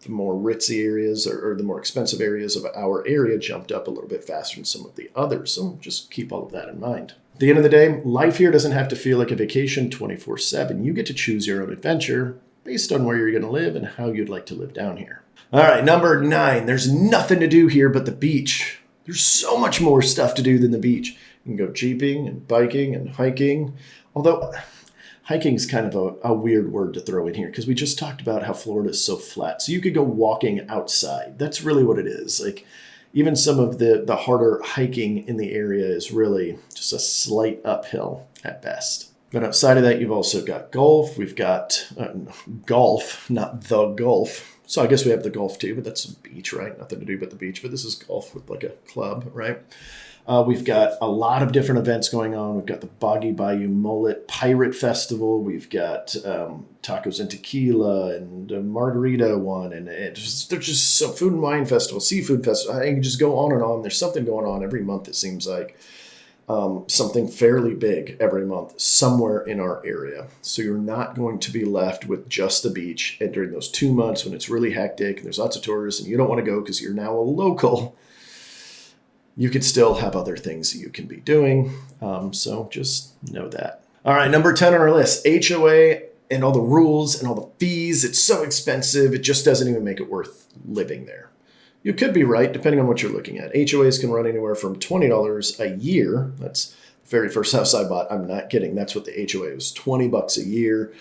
S1: The more ritzy areas or the more expensive areas of our area jumped up a little bit faster than some of the others. So just keep all of that in mind. At the end of the day, life here doesn't have to feel like a vacation 24/7. You get to choose your own adventure based on where you're going to live and how you'd like to live down here. All right, number 9, there's nothing to do here but the beach. There's so much more stuff to do than the beach. You can go jeeping and biking and hiking, although hiking is kind of a weird word to throw in here because we just talked about how Florida is so flat. So you could go walking outside. That's really what it is. Like even some of the harder hiking in the area is really just a slight uphill at best. But outside of that, you've also got golf. We've got golf, not the Gulf. So I guess we have the Gulf too, but that's a beach, right? Nothing to do but the beach. But this is golf with like a club, right? We've got a lot of different events going on. We've got the Boggy Bayou Mullet Pirate Festival. We've got Tacos and Tequila and a Margarita one. And there's just some food and wine festival, seafood festival. I can just go on and on. There's something going on every month, it seems like. Something fairly big every month somewhere in our area. So you're not going to be left with just the beach. And during those 2 months when it's really hectic and there's lots of tourists and you don't want to go because you're now a local, you could still have other things that you can be doing. So just know that. All right, number 10 on our list, HOA and all the rules and all the fees. It's so expensive. It just doesn't even make it worth living there. You could be right, depending on what you're looking at. HOAs can run anywhere from $20 a year. That's the very first house I bought. I'm not kidding. That's what the HOA was, $20 a year.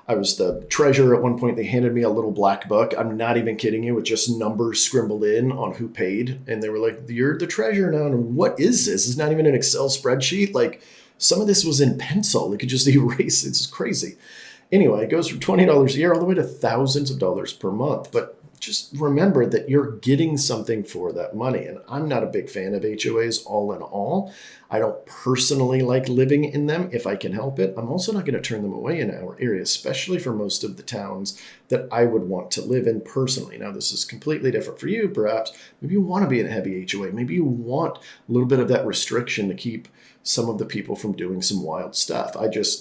S1: I was the treasurer at one point. They handed me a little black book. I'm not even kidding you, with just numbers scribbled in on who paid. And they were like, you're the treasurer now. And what is this? It's not even an Excel spreadsheet. Like, some of this was in pencil. They could just erase it. It's crazy. Anyway, it goes from $20 a year all the way to thousands of dollars per month. But just remember that you're getting something for that money. And I'm not a big fan of HOAs all in all. I don't personally like living in them if I can help it. I'm also not going to turn them away in our area, especially for most of the towns that I would want to live in personally. Now, this is completely different for you, perhaps. Maybe you want to be in a heavy HOA. Maybe you want a little bit of that restriction to keep some of the people from doing some wild stuff.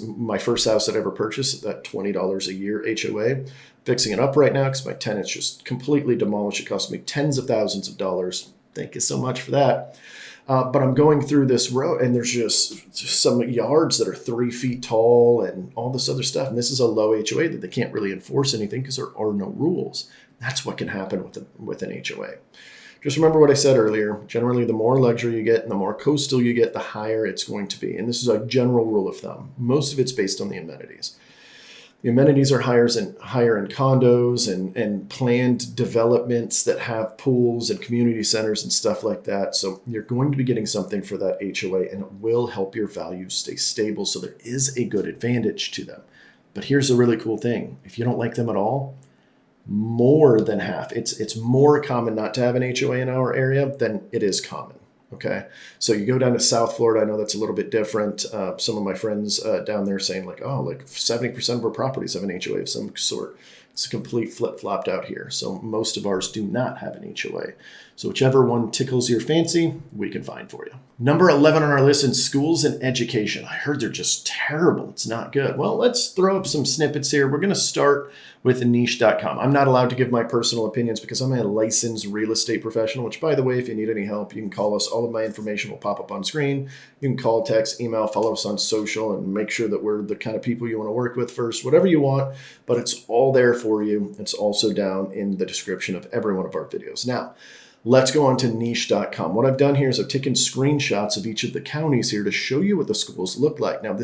S1: My first house that I ever purchased, that $20 a year HOA, fixing it up right now because my tenants just completely demolished. It cost me tens of thousands of dollars. Thank you so much for that. But I'm going through this road and there's just some yards that are 3 feet tall and all this other stuff. And this is a low HOA that they can't really enforce anything because there are no rules. That's what can happen with an HOA. Just remember what I said earlier. Generally, the more luxury you get and the more coastal you get, the higher it's going to be. And this is a general rule of thumb. Most of it's based on the amenities. The amenities are higher in condos and planned developments that have pools and community centers and stuff like that. So you're going to be getting something for that HOA, and it will help your values stay stable. So there is a good advantage to them. But here's a really cool thing. If you don't like them at all, more than half. It's more common not to have an HOA in our area than it is common. Okay, so you go down to South Florida. I know that's a little bit different. Some of my friends down there saying like 70% of our properties have an HOA of some sort. It's a complete flip-flopped out here. So most of ours do not have an HOA. So whichever one tickles your fancy, we can find for you. Number 11 on our list is schools and education. I heard they're just terrible. It's not good. Well, let's throw up some snippets here. We're going to start with niche.com. I'm not allowed to give my personal opinions because I'm a licensed real estate professional, which, by the way, if you need any help, you can call us. All of my information will pop up on screen. You can call, text, email, follow us on social, and make sure that we're the kind of people you want to work with first, whatever you want, but it's all there for you. It's also down in the description of every one of our videos. Now, let's go on to niche.com. What I've done here is I've taken screenshots of each of the counties here to show you what the schools look like. Now,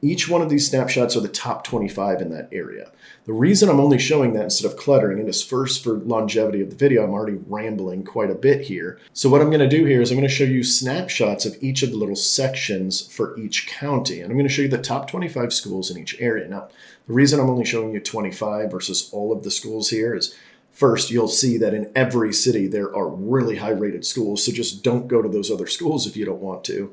S1: each one of these snapshots are the top 25 in that area. The reason I'm only showing that instead of cluttering it is, first, for longevity of the video, I'm already rambling quite a bit here. So what I'm going to do here is I'm going to show you snapshots of each of the little sections for each county. And I'm going to show you the top 25 schools in each area. Now, the reason I'm only showing you 25 versus all of the schools here is, first, you'll see that in every city there are really high-rated schools, so just don't go to those other schools if you don't want to.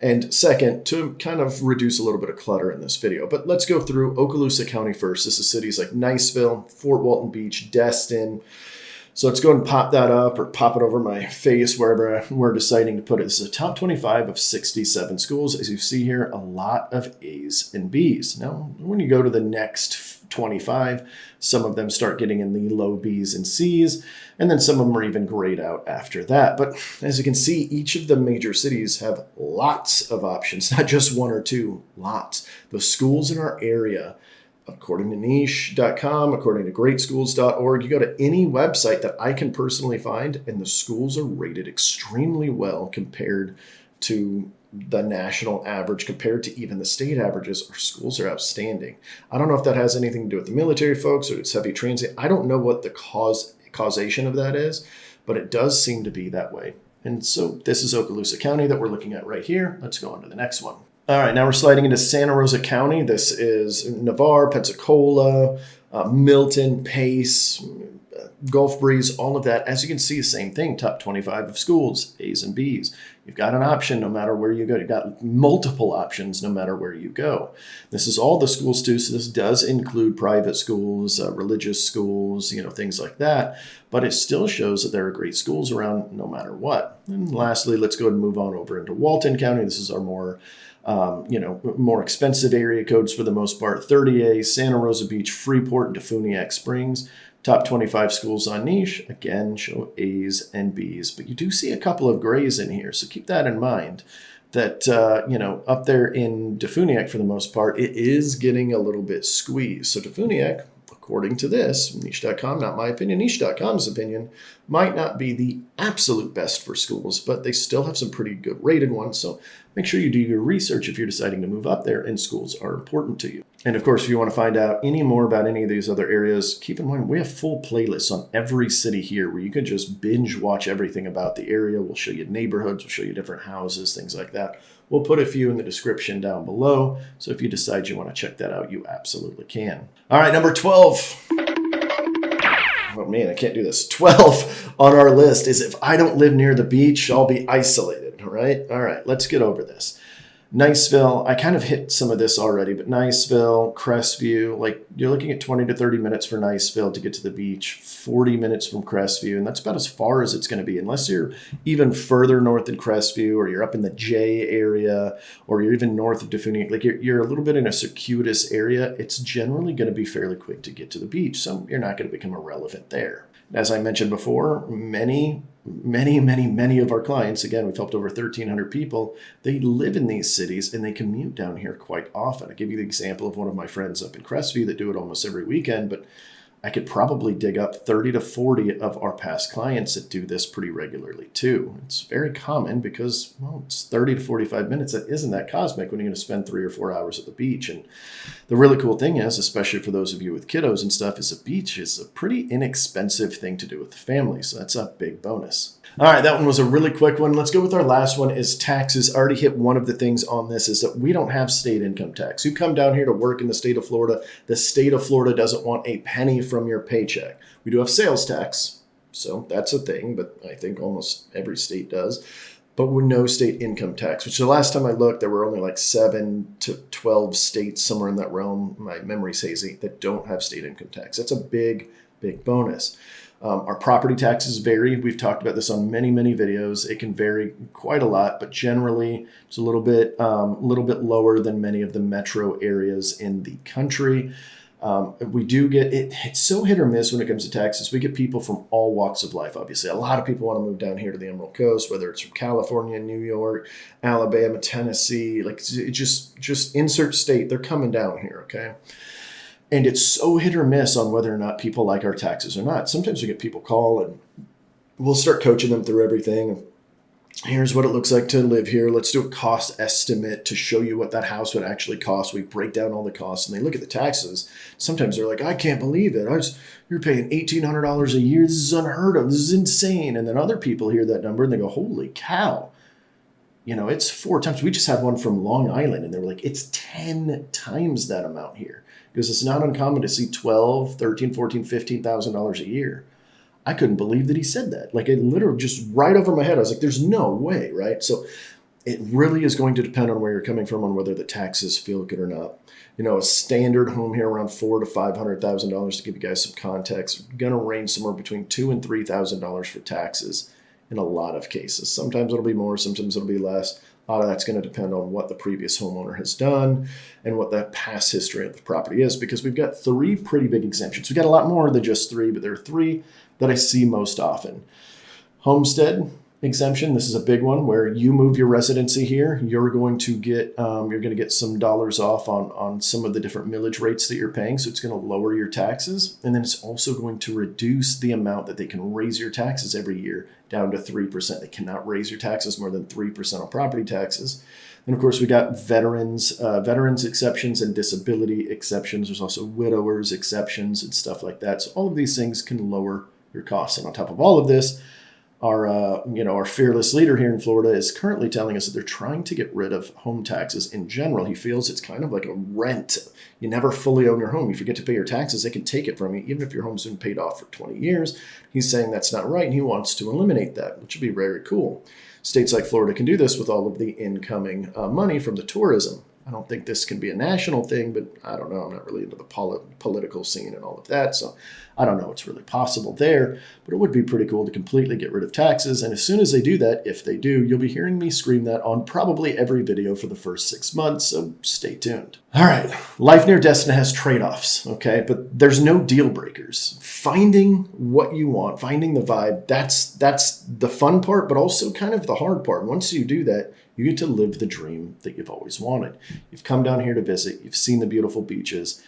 S1: And second, to kind of reduce a little bit of clutter in this video. But let's go through Okaloosa County first. This is cities like Niceville, Fort Walton Beach, Destin. So let's go ahead and pop that up or pop it over my face, wherever we're deciding to put it. This is a top 25 of 67 schools. As you see here, a lot of A's and B's. Now, when you go to the next 25, some of them start getting in the low B's and C's, and then some of them are even grayed out after that. But as you can see, each of the major cities have lots of options, not just one or two, lots. The schools in our area, according to niche.com, according to greatschools.org, you go to any website that I can personally find, and the schools are rated extremely well compared to the national average, compared to even the state averages. Our schools are outstanding. I don't know if that has anything to do with the military folks or it's heavy transit. I don't know what the causation of that is, but it does seem to be that way. And so this is Okaloosa County that we're looking at right here. Let's go on to the next one. All right, now we're sliding into Santa Rosa County. This is Navarre, Pensacola, Milton, Pace, Gulf Breeze, all of that. As you can see, same thing, top 25 of schools, A's and B's. You've got an option no matter where you go. You've got multiple options no matter where you go. This is all the schools too, so this does include private schools, religious schools, things like that. But it still shows that there are great schools around no matter what. And lastly, let's go ahead and move on over into Walton County. This is our more expensive area codes for the most part. 30A, Santa Rosa Beach, Freeport, and Defuniak Springs. Top 25 schools on niche, again, show A's and B's. But you do see a couple of grays in here, so keep that in mind. That, up there in Defuniak, for the most part, it is getting a little bit squeezed. So Defuniak, according to this, niche.com, not my opinion, niche.com's opinion, might not be the absolute best for schools, but they still have some pretty good rated ones. So make sure you do your research if you're deciding to move up there, and schools are important to you. And of course, if you want to find out any more about any of these other areas, keep in mind we have full playlists on every city here where you can just binge watch everything about the area. We'll show you neighborhoods, we'll show you different houses, things like that. We'll put a few in the description down below. So if you decide you want to check that out, you absolutely can. All right, number 12. Oh man, I can't do this. 12 on our list is if I don't live near the beach, I'll be isolated. All right, let's get over this. Niceville, I kind of hit some of this already, but Niceville, Crestview, like you're looking at 20 to 30 minutes for Niceville to get to the beach, 40 minutes from Crestview, and that's about as far as it's going to be, unless you're even further north than Crestview, or you're up in the J area, or you're even north of Defuniak. Like you're a little bit in a circuitous area. It's generally going to be fairly quick to get to the beach, so you're not going to become irrelevant there. As I mentioned before, many of our clients, again, we've helped over 1,300 people, they live in these cities and they commute down here quite often. I give you the example of one of my friends up in Crestview that do it almost every weekend, but I could probably dig up 30 to 40 of our past clients that do this pretty regularly too. It's very common because, well, it's 30 to 45 minutes. That isn't that cosmic when you're going to spend 3 or 4 hours at the beach. And the really cool thing is, especially for those of you with kiddos and stuff, is a beach is a pretty inexpensive thing to do with the family. So that's a big bonus. All right, that one was a really quick one. Let's go with our last one is taxes. I already hit one of the things on this is that we don't have state income tax. You come down here to work in the state of Florida. The state of Florida doesn't want a penny from your paycheck. We do have sales tax, so that's a thing, but I think almost every state does. But we're no state income tax, which the last time I looked, there were only like 7 to 12 states, somewhere in that realm, my memory's hazy, that don't have state income tax. That's a big bonus. Our property taxes vary. We've talked about this on many videos. It can vary quite a lot, but generally it's a little bit lower than many of the metro areas in the country. We do get it. It's so hit or miss when it comes to taxes. We get people from all walks of life. Obviously, a lot of people want to move down here to the Emerald Coast, whether it's from California, New York, Alabama, Tennessee. Like it just insert state. They're coming down here. Okay. And it's so hit or miss on whether or not people like our taxes or not. Sometimes we get people call and we'll start coaching them through everything. Here's what it looks like to live here. Let's do a cost estimate to show you what that house would actually cost. We break down all the costs and they look at the taxes. Sometimes they're like, I can't believe it. You're paying $1,800 a year. This is unheard of. This is insane. And then other people hear that number and they go, holy cow. It's 4 times. We just had one from Long Island and they were like, it's 10 times that amount here. Because it's not uncommon to see $12,000, $13,000, $14,000, $15,000 a year. I couldn't believe that he said that. Like it literally just right over my head. I was like, there's no way, right? So it really is going to depend on where you're coming from on whether the taxes feel good or not. A standard home here around $400,000 to $500,000 to give you guys some context. Going to range somewhere between $2,000 and $3,000 for taxes in a lot of cases. Sometimes it'll be more, sometimes it'll be less. A lot of that's going to depend on what the previous homeowner has done and what the past history of the property is, because we've got 3 pretty big exemptions. We've got a lot more than just 3, but there are 3 that I see most often. Homestead exemption. This is a big one where you move your residency here. You're going to get some dollars off on some of the different millage rates that you're paying. So it's going to lower your taxes. And then it's also going to reduce the amount that they can raise your taxes every year down to 3%. They cannot raise your taxes more than 3% on property taxes. And of course, we got veterans exceptions and disability exceptions. There's also widowers exceptions and stuff like that. So all of these things can lower your costs. And on top of all of this, our fearless leader here in Florida is currently telling us that they're trying to get rid of home taxes in general. He feels it's kind of like a rent. You never fully own your home. You forget to pay your taxes, they can take it from you, even if your home's been paid off for 20 years. He's saying that's not right, and he wants to eliminate that, which would be very cool. States like Florida can do this with all of the incoming money from the tourism. I don't think this can be a national thing, but I don't know. I'm not really into the political scene and all of that, so I don't know what's really possible there. But it would be pretty cool to completely get rid of taxes. And as soon as they do that, if they do, you'll be hearing me scream that on probably every video for the first 6 months, so stay tuned. All right, life near Destin has trade-offs, okay? But there's no deal breakers. Finding what you want, finding the vibe, that's the fun part, but also kind of the hard part. Once you do that, you get to live the dream that you've always wanted. You've come down here to visit, you've seen the beautiful beaches,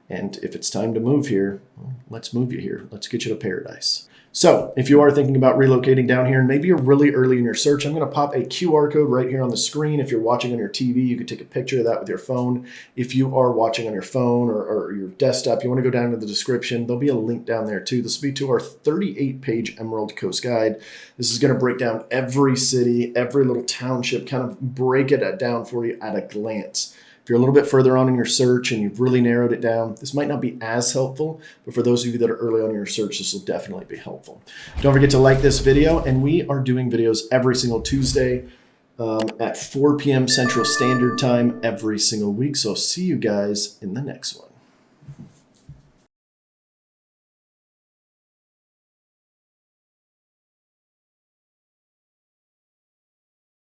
S1: and if it's time to move here, well, let's move you here. Let's get you to paradise. So if you are thinking about relocating down here, and maybe you're really early in your search, I'm going to pop a QR code right here on the screen. If you're watching on your TV, you can take a picture of that with your phone. If you are watching on your phone or your desktop, you want to go down to the description. There'll be a link down there too. This will be to our 38-page Emerald Coast Guide. This is going to break down every city, every little township, kind of break it down for you at a glance. If you're a little bit further on in your search and you've really narrowed it down, this might not be as helpful, but for those of you that are early on in your search, this will definitely be helpful. Don't forget to like this video, and we are doing videos every single Tuesday at 4 p.m. Central Standard Time every single week, so I'll see you guys in the next one.